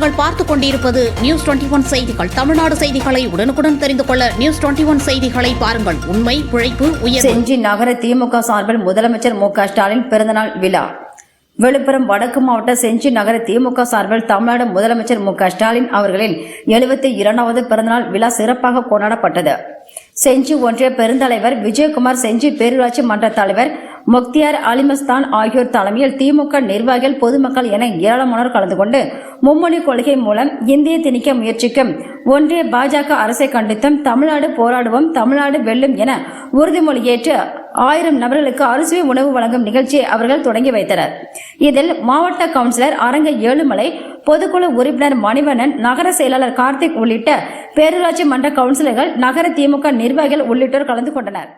நீங்கள் பார்த்துக் கொண்டிருப்பது நியூஸ் 21 செய்திகள். தமிழ்நாடு செய்திகளை உடனுக்குடன் தெரிந்து கொள்ள நியூஸ் 21 செய்திகளை பாருங்கள். உண்மை, உழைப்பு, உயர்வு. செஞ்சி நகர திமுக சார்பில் முதலமைச்சர் மு.க. ஸ்டாலின் பிறந்தநாள் விழா. விழுப்புரம் வடக்கு மாவட்ட செஞ்சி நகர திமுக சார்பில் தமிழ்நாடு முதலமைச்சர் மு.க. ஸ்டாலின் அவர்களின் 72வது பிறந்தநாள் விழா சிறப்பாக கொண்டாடப்பட்டது. செஞ்சி ஒன்றிய பெருந்தலைவர் விஜயகுமார், செஞ்சி பேரூராட்சி மன்ற தலைவர் முக்தியார் அலிமஸ்தான் ஆகியோர் தலைமையில் திமுக நிர்வாகிகள், பொதுமக்கள் என ஏராளமானோர் கலந்து கொண்டு மும்மொழி கொள்கை மூலம் இந்திய திணிக்க முயற்சிக்கும் ஒன்றிய பாஜக அரசை கண்டித்தும் தமிழ்நாடு போராடுவோம், தமிழ்நாடு வெல்லும் என உறுதிமொழி ஏற்று 1000 நபர்களுக்கு அறுசுவை உணவு வழங்கும் நிகழ்ச்சியை அவர்கள் தொடங்கி வைத்தனர். இதில் மாவட்ட கவுன்சிலர் அரங்க ஏழுமலை, பொதுக்குழு உறுப்பினர் மணிவண்ணன், நகர செயலாளர் கார்த்திக் உள்ளிட்ட பேரூராட்சி மன்ற கவுன்சிலர்கள், நகர திமுக நிர்வாகிகள் உள்ளிட்டோர் கலந்து கொண்டனர்.